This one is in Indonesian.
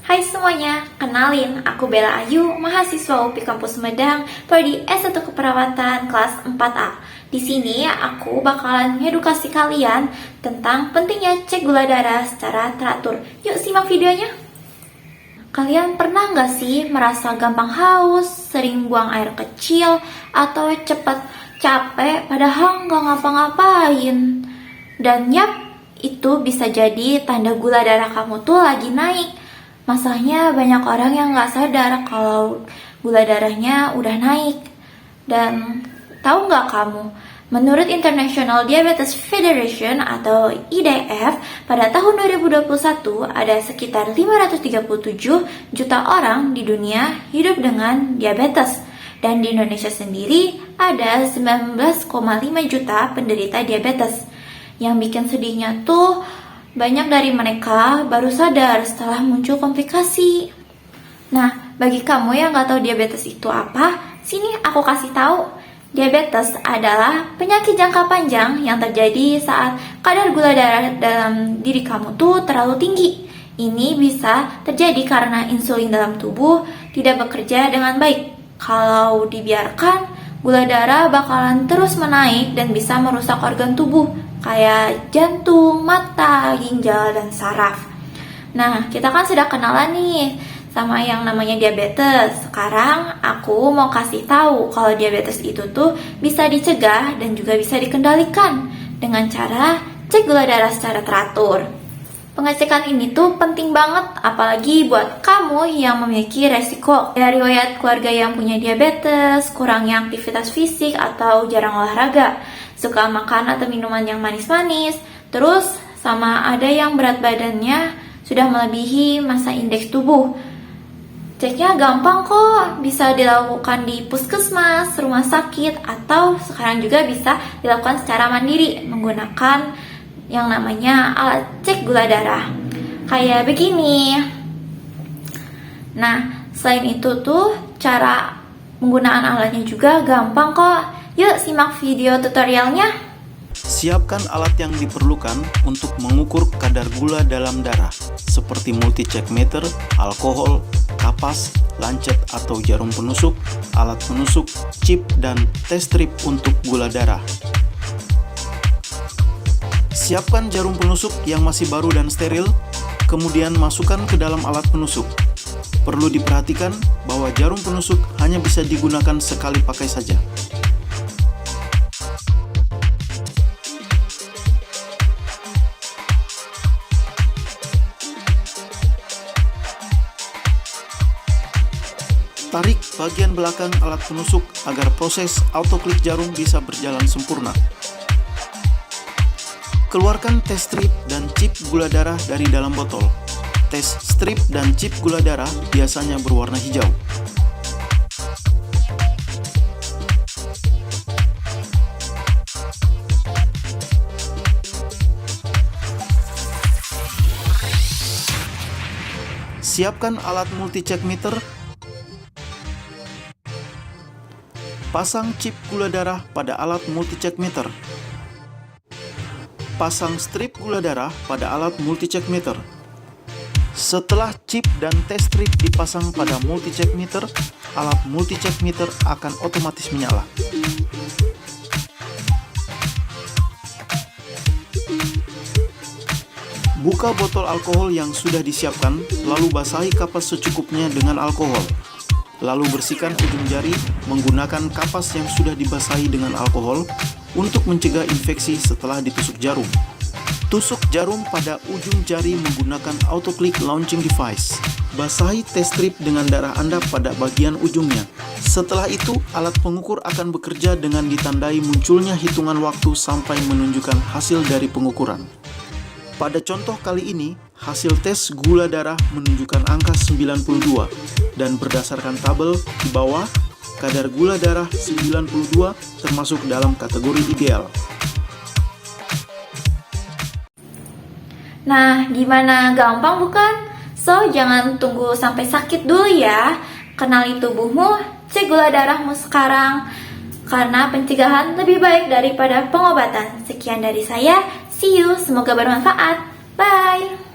Hai semuanya, kenalin aku Bella Ayu, mahasiswa UPI Kampus Sumedang, prodi S1 Keperawatan kelas 4A. Di sini aku bakalan mengedukasi kalian tentang pentingnya cek gula darah secara teratur. Yuk simak videonya. Kalian pernah nggak sih merasa gampang haus, sering buang air kecil, atau cepat capek padahal nggak ngapa-ngapain? Dan yap, itu bisa jadi tanda gula darah kamu tuh lagi naik. Masalahnya banyak orang yang nggak sadar kalau gula darahnya udah naik. Dan tahu nggak kamu, menurut International Diabetes Federation atau IDF, pada tahun 2021 ada sekitar 537 juta orang di dunia hidup dengan diabetes. Dan di Indonesia sendiri ada 19,5 juta penderita diabetes. Yang bikin sedihnya tuh, banyak dari mereka baru sadar setelah muncul komplikasi. Nah, bagi kamu yang gak tahu diabetes itu apa, sini aku kasih tahu. Diabetes adalah penyakit jangka panjang yang terjadi saat kadar gula darah dalam diri kamu tuh terlalu tinggi. Ini bisa terjadi karena insulin dalam tubuh tidak bekerja dengan baik. Kalau dibiarkan, gula darah bakalan terus menaik dan bisa merusak organ tubuh kayak jantung, mata, ginjal, dan saraf. Nah, kita kan sudah kenalan nih sama yang namanya diabetes. Sekarang aku mau kasih tahu kalau diabetes itu tuh bisa dicegah dan juga bisa dikendalikan dengan cara cek gula darah secara teratur. Pengecekan ini tuh penting banget, apalagi buat kamu yang memiliki resiko dari riwayat keluarga yang punya diabetes, kurangnya aktivitas fisik, atau jarang olahraga, suka makan atau minuman yang manis-manis, terus sama ada yang berat badannya sudah melebihi masa indeks tubuh. Ceknya gampang kok, bisa dilakukan di puskesmas, rumah sakit, atau sekarang juga bisa dilakukan secara mandiri menggunakan yang namanya alat cek gula darah kayak begini. Nah, selain itu tuh cara penggunaan alatnya juga gampang kok. Yuk simak video tutorialnya. Siapkan alat yang diperlukan untuk mengukur kadar gula dalam darah, seperti multi-check meter, alkohol, kapas, lancet atau jarum penusuk, alat penusuk, chip, dan test strip untuk gula darah. Siapkan jarum penusuk yang masih baru dan steril, kemudian masukkan ke dalam alat penusuk. Perlu diperhatikan bahwa jarum penusuk hanya bisa digunakan sekali pakai saja. Tarik bagian belakang alat penusuk agar proses autoklik jarum bisa berjalan sempurna. Keluarkan test strip dan chip gula darah dari dalam botol. Test strip dan chip gula darah biasanya berwarna hijau. Siapkan alat multi-check meter. Pasang chip gula darah pada alat multi-check meter. Pasang strip gula darah pada alat multi-check meter. Setelah chip dan test strip dipasang pada multi-check meter, alat multi-check meter akan otomatis menyala. Buka botol alkohol yang sudah disiapkan, lalu basahi kapas secukupnya dengan alkohol. Lalu bersihkan ujung jari menggunakan kapas yang sudah dibasahi dengan alkohol untuk mencegah infeksi setelah ditusuk jarum. Tusuk jarum pada ujung jari menggunakan autoclick launching device. Basahi test strip dengan darah Anda pada bagian ujungnya. Setelah itu, alat pengukur akan bekerja dengan ditandai munculnya hitungan waktu sampai menunjukkan hasil dari pengukuran. Pada contoh kali ini, hasil tes gula darah menunjukkan angka 92 dan berdasarkan tabel di bawah, kadar gula darah 92 termasuk dalam kategori ideal. Nah, gimana? Gampang bukan? So, jangan tunggu sampai sakit dulu ya. Kenali tubuhmu, cek gula darahmu sekarang. Karena pencegahan lebih baik daripada pengobatan. Sekian dari saya. See you, semoga bermanfaat. Bye!